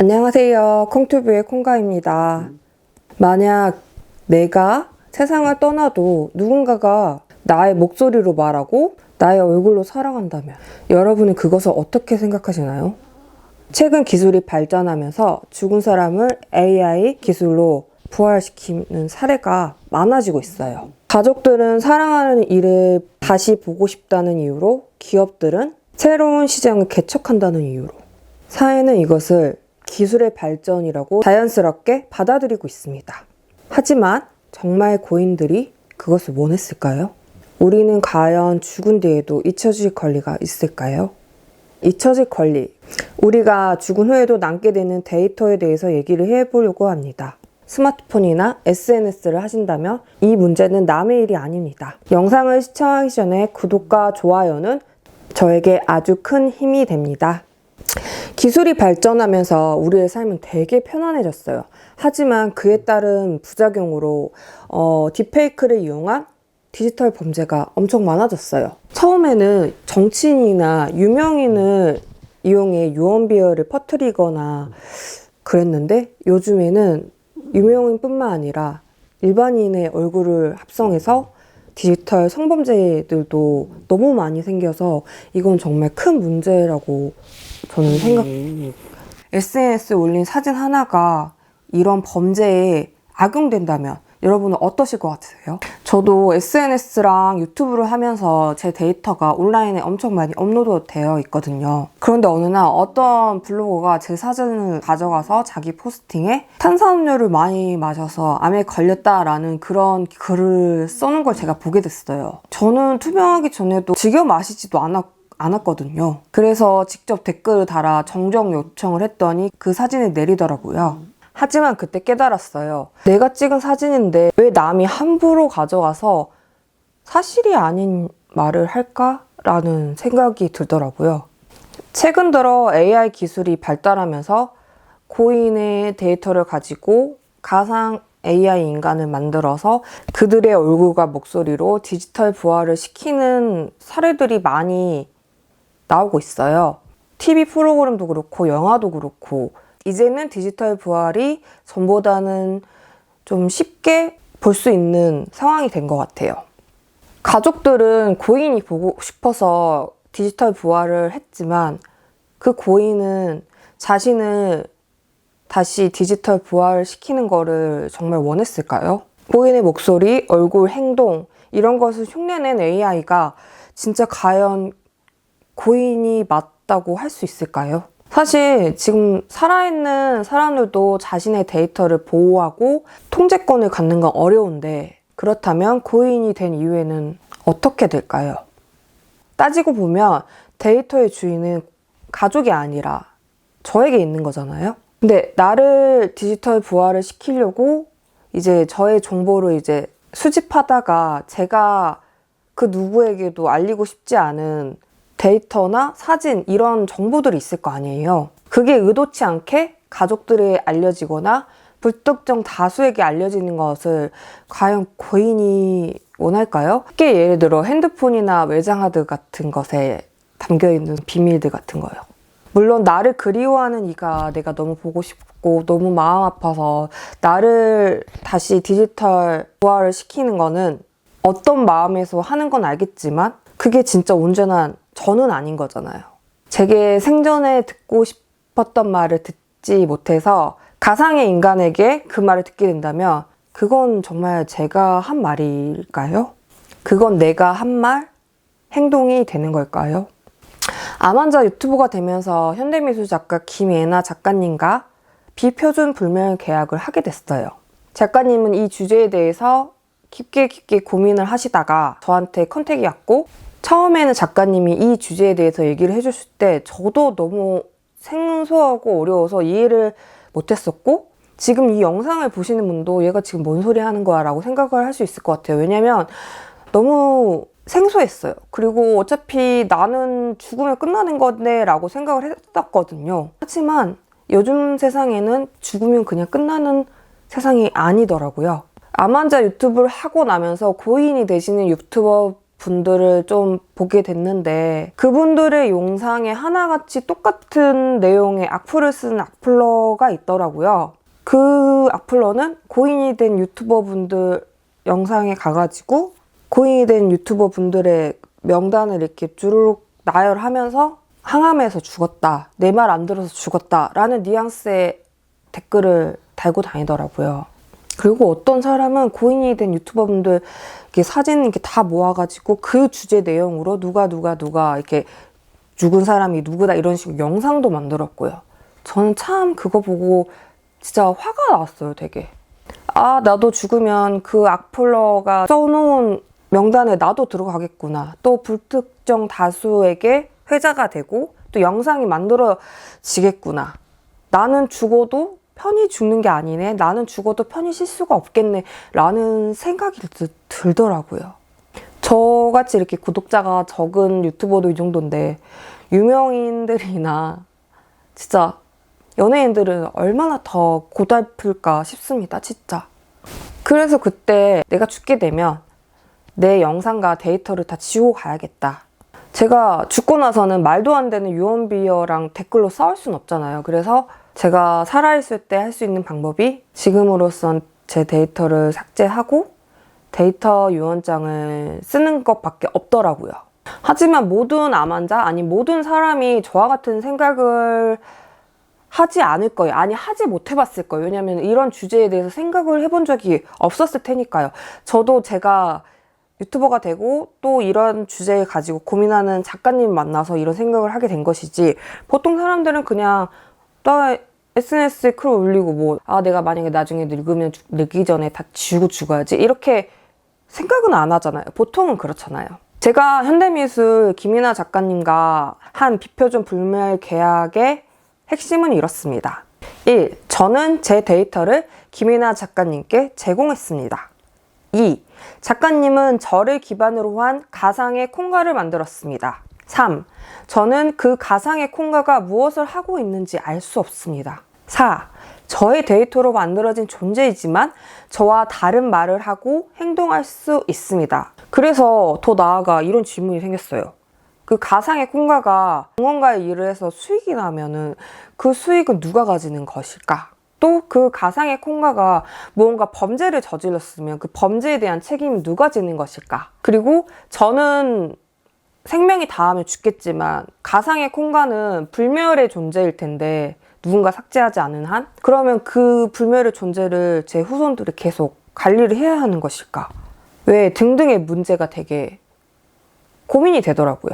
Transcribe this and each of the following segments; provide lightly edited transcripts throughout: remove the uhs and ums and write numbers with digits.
안녕하세요. 콩튜브의 콩가입니다. 만약 내가 세상을 떠나도 누군가가 나의 목소리로 말하고 나의 얼굴로 살아간다면 여러분은 그것을 어떻게 생각하시나요? 최근 기술이 발전하면서 죽은 사람을 AI 기술로 부활시키는 사례가 많아지고 있어요. 가족들은 사랑하는 일을 다시 보고 싶다는 이유로, 기업들은 새로운 시장을 개척한다는 이유로, 사회는 이것을 기술의 발전이라고 자연스럽게 받아들이고 있습니다. 하지만 정말 고인들이 그것을 원했을까요? 우리는 과연 죽은 뒤에도 잊혀질 권리가 있을까요? 잊혀질 권리. 우리가 죽은 후에도 남게 되는 데이터에 대해서 얘기를 해보려고 합니다. 스마트폰이나 SNS를 하신다면 이 문제는 남의 일이 아닙니다. 영상을 시청하기 전에 구독과 좋아요는 저에게 아주 큰 힘이 됩니다. 기술이 발전하면서 우리의 삶은 되게 편안해졌어요. 하지만 그에 따른 부작용으로 딥페이크를 이용한 디지털 범죄가 엄청 많아졌어요. 처음에는 정치인이나 유명인을 이용해 유언비어를 퍼뜨리거나 그랬는데 요즘에는 유명인뿐만 아니라 일반인의 얼굴을 합성해서 디지털 성범죄들도 너무 많이 생겨서 이건 정말 큰 문제라고 저는 생각해요. SNS에 올린 사진 하나가 이런 범죄에 악용된다면 여러분은 어떠실 것 같으세요? 저도 SNS랑 유튜브를 하면서 제 데이터가 온라인에 엄청 많이 업로드 되어 있거든요. 그런데 어느 날 어떤 블로거가 제 사진을 가져가서 자기 포스팅에 탄산음료를 많이 마셔서 암에 걸렸다라는 그런 글을 써놓은 걸 제가 보게 됐어요. 저는 투명하기 전에도 즐겨 마시지도 않았거든요. 그래서 직접 댓글을 달아 정정 요청을 했더니 그 사진을 내리더라고요. 하지만 그때 깨달았어요. 내가 찍은 사진인데 왜 남이 함부로 가져가서 사실이 아닌 말을 할까라는 생각이 들더라고요. 최근 들어 AI 기술이 발달하면서 고인의 데이터를 가지고 가상 AI 인간을 만들어서 그들의 얼굴과 목소리로 디지털 부활을 시키는 사례들이 많이 나오고 있어요. TV 프로그램도 그렇고 영화도 그렇고 이제는 디지털 부활이 전보다는 좀 쉽게 볼 수 있는 상황이 된 것 같아요. 가족들은 고인이 보고 싶어서 디지털 부활을 했지만 그 고인은 자신을 다시 디지털 부활시키는 거를 정말 원했을까요? 고인의 목소리, 얼굴, 행동 이런 것을 흉내낸 AI가 진짜 과연 고인이 맞다고 할 수 있을까요? 사실 지금 살아있는 사람들도 자신의 데이터를 보호하고 통제권을 갖는 건 어려운데 그렇다면 고인이 된 이후에는 어떻게 될까요? 따지고 보면 데이터의 주인은 가족이 아니라 저에게 있는 거잖아요. 근데 나를 디지털 부활을 시키려고 이제 저의 정보를 이제 수집하다가 제가 그 누구에게도 알리고 싶지 않은 데이터나 사진 이런 정보들이 있을 거 아니에요. 그게 의도치 않게 가족들에 알려지거나 불특정 다수에게 알려지는 것을 과연 고인이 원할까요? 쉽게 예를 들어 핸드폰이나 외장하드 같은 것에 담겨있는 비밀들 같은 거요. 물론 나를 그리워하는 이가 내가 너무 보고 싶고 너무 마음 아파서 나를 다시 디지털 부활을 시키는 거는 어떤 마음에서 하는 건 알겠지만 그게 진짜 온전한 저는 아닌 거잖아요. 제게 생전에 듣고 싶었던 말을 듣지 못해서 가상의 인간에게 그 말을 듣게 된다면 그건 정말 제가 한 말일까요? 그건 내가 한 말, 행동이 되는 걸까요? 암환자 유튜버가 되면서 현대미술 작가 김예나 작가님과 비표준 불멸 계약을 하게 됐어요. 작가님은 이 주제에 대해서 깊게 고민을 하시다가 저한테 컨택이 왔고 처음에는 작가님이 이 주제에 대해서 얘기를 해주실 때 저도 너무 생소하고 어려워서 이해를 못했었고 지금 이 영상을 보시는 분도 얘가 지금 뭔 소리 하는 거야 라고 생각을 할 수 있을 것 같아요. 왜냐면 너무 생소했어요. 그리고 어차피 나는 죽으면 끝나는 건데 라고 생각을 했었거든요. 하지만 요즘 세상에는 죽으면 그냥 끝나는 세상이 아니더라고요. 암환자 유튜브를 하고 나면서 고인이 되시는 유튜버 분들을 좀 보게 됐는데 그분들의 영상에 하나같이 똑같은 내용의 악플을 쓴 악플러가 있더라고요. 그 악플러는 고인이 된 유튜버 분들 영상에 가가지고 고인이 된 유튜버 분들의 명단을 이렇게 주르륵 나열하면서 항암해서 죽었다, 내 말 안 들어서 죽었다 라는 뉘앙스의 댓글을 달고 다니더라고요. 그리고 어떤 사람은 고인이 된 유튜버 분들 이렇게 사진 이렇게 다 모아가지고 그 주제 내용으로 누가 이렇게 죽은 사람이 누구다 이런 식으로 영상도 만들었고요. 저는 참 그거 보고 진짜 화가 나왔어요, 되게. 아, 나도 죽으면 그 악플러가 써놓은 명단에 나도 들어가겠구나. 또 불특정 다수에게 회자가 되고 또 영상이 만들어지겠구나. 나는 죽어도 편히 죽는 게 아니네. 나는 죽어도 편히 쉴 수가 없겠네. 라는 생각이 들더라고요. 저같이 이렇게 구독자가 적은 유튜버도 이 정도인데 유명인들이나 진짜 연예인들은 얼마나 더 고달플까 싶습니다. 진짜. 그래서 그때 내가 죽게 되면 내 영상과 데이터를 다 지우고 가야겠다. 제가 죽고 나서는 말도 안 되는 유언비어랑 댓글로 싸울 순 없잖아요. 그래서 제가 살아있을 때 할 수 있는 방법이 지금으로선 제 데이터를 삭제하고 데이터 유언장을 쓰는 것밖에 없더라고요. 하지만 모든 암 환자, 아니 모든 사람이 저와 같은 생각을 하지 않을 거예요. 아니 하지 못 해봤을 거예요. 왜냐면 이런 주제에 대해서 생각을 해본 적이 없었을 테니까요. 저도 제가 유튜버가 되고 또 이런 주제를 가지고 고민하는 작가님 만나서 이런 생각을 하게 된 것이지, 보통 사람들은 그냥 나 SNS에 글 올리고 뭐 내가 만약에 나중에 늙기 전에 다 지우고 죽어야지 이렇게 생각은 안 하잖아요. 보통은 그렇잖아요. 제가 현대미술 김이나 작가님과 한 비표준 불멸 계약의 핵심은 이렇습니다. 1. 저는 제 데이터를 김이나 작가님께 제공했습니다. 2. 작가님은 저를 기반으로 한 가상의 콩가를 만들었습니다. 3. 저는 그 가상의 콩가가 무엇을 하고 있는지 알 수 없습니다. 4. 저의 데이터로 만들어진 존재이지만 저와 다른 말을 하고 행동할 수 있습니다. 그래서 더 나아가 이런 질문이 생겼어요. 그 가상의 콩가가 무언가의 일을 해서 수익이 나면은 그 수익은 누가 가지는 것일까? 또 그 가상의 콩가가 무언가 범죄를 저질렀으면 그 범죄에 대한 책임은 누가 지는 것일까? 그리고 저는 생명이 닿으면 죽겠지만 가상의 콩가는 불멸의 존재일 텐데 누군가 삭제하지 않은 한? 그러면 그 불멸의 존재를 제 후손들이 계속 관리를 해야 하는 것일까? 왜 등등의 문제가 되게 고민이 되더라고요.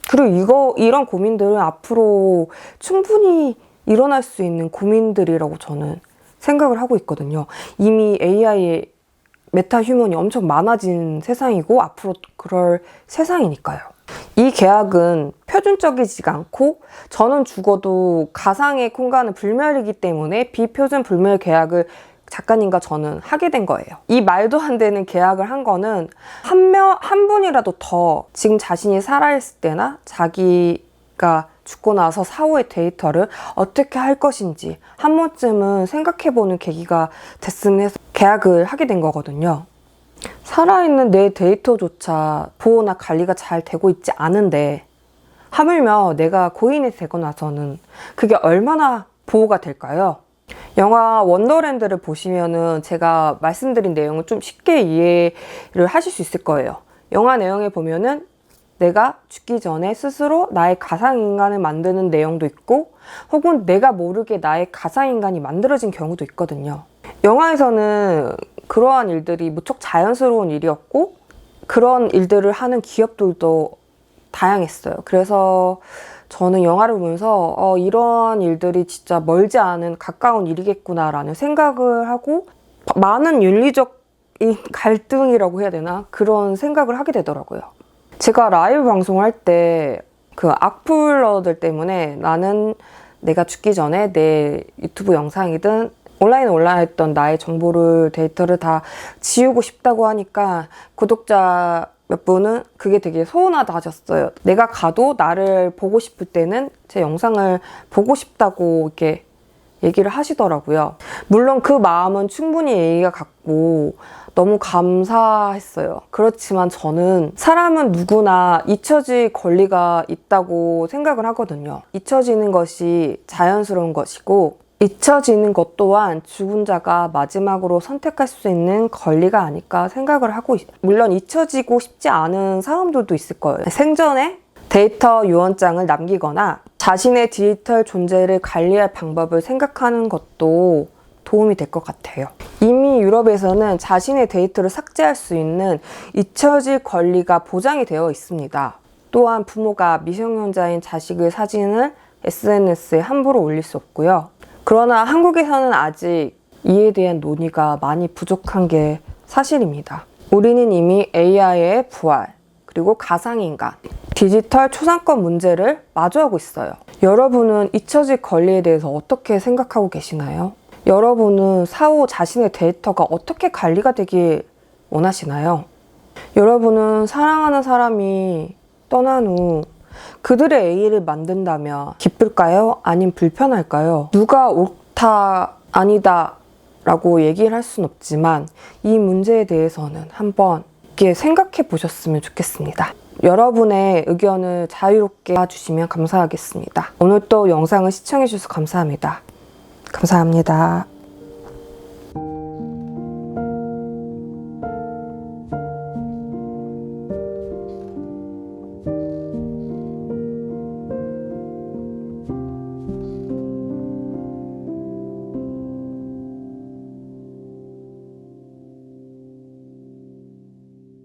그리고 이런 고민들은 앞으로 충분히 일어날 수 있는 고민들이라고 저는 생각을 하고 있거든요. 이미 AI의 메타 휴먼이 엄청 많아진 세상이고 앞으로 그럴 세상이니까요. 이 계약은 표준적이지가 않고 저는 죽어도 가상의 콩가는 불멸이기 때문에 비표준 불멸 계약을 작가님과 저는 하게 된 거예요. 이 말도 안 되는 계약을 한 거는 한 분이라도 더 지금 자신이 살아있을 때나 자기가 죽고 나서 사후의 데이터를 어떻게 할 것인지 한 번쯤은 생각해보는 계기가 됐으면 해서 계약을 하게 된 거거든요. 살아있는 내 데이터조차 보호나 관리가 잘 되고 있지 않은데 하물며 내가 고인이 되고 나서는 그게 얼마나 보호가 될까요? 영화 원더랜드를 보시면은 제가 말씀드린 내용을 좀 쉽게 이해를 하실 수 있을 거예요. 영화 내용에 보면은 내가 죽기 전에 스스로 나의 가상인간을 만드는 내용도 있고 혹은 내가 모르게 나의 가상인간이 만들어진 경우도 있거든요. 영화에서는 그러한 일들이 무척 자연스러운 일이었고 그런 일들을 하는 기업들도 다양했어요. 그래서 저는 영화를 보면서 이러한 일들이 진짜 멀지 않은 가까운 일이겠구나라는 생각을 하고 많은 윤리적인 갈등이라고 해야 되나? 그런 생각을 하게 되더라고요. 제가 라이브 방송할 때 그 악플러들 때문에 나는 내가 죽기 전에 내 유튜브 영상이든 온라인에 올라있던 나의 정보를 데이터를 다 지우고 싶다고 하니까 구독자 몇 분은 그게 되게 서운하다 하셨어요. 내가 가도 나를 보고 싶을 때는 제 영상을 보고 싶다고 이렇게 얘기를 하시더라고요. 물론 그 마음은 충분히 예의가 같고 너무 감사했어요. 그렇지만 저는 사람은 누구나 잊혀질 권리가 있다고 생각을 하거든요. 잊혀지는 것이 자연스러운 것이고 잊혀지는 것 또한 죽은 자가 마지막으로 선택할 수 있는 권리가 아닐까 생각을 하고 물론 잊혀지고 싶지 않은 사람들도 있을 거예요. 생전에 데이터 유언장을 남기거나 자신의 디지털 존재를 관리할 방법을 생각하는 것도 도움이 될 것 같아요. 이미 유럽에서는 자신의 데이터를 삭제할 수 있는 잊혀질 권리가 보장이 되어 있습니다. 또한 부모가 미성년자인 자식의 사진을 SNS에 함부로 올릴 수 없고요. 그러나 한국에서는 아직 이에 대한 논의가 많이 부족한 게 사실입니다. 우리는 이미 AI의 부활, 그리고 가상인간, 디지털 초상권 문제를 마주하고 있어요. 여러분은 잊혀질 권리에 대해서 어떻게 생각하고 계시나요? 여러분은 사후 자신의 데이터가 어떻게 관리가 되길 원하시나요? 여러분은 사랑하는 사람이 떠난 후 그들의 A를 만든다면 기쁠까요? 아님 불편할까요? 누가 옳다, 아니다 라고 얘기를 할 순 없지만 이 문제에 대해서는 한번 이렇게 생각해 보셨으면 좋겠습니다. 여러분의 의견을 자유롭게 봐주시면 감사하겠습니다. 오늘 또 영상을 시청해 주셔서 감사합니다. 감사합니다.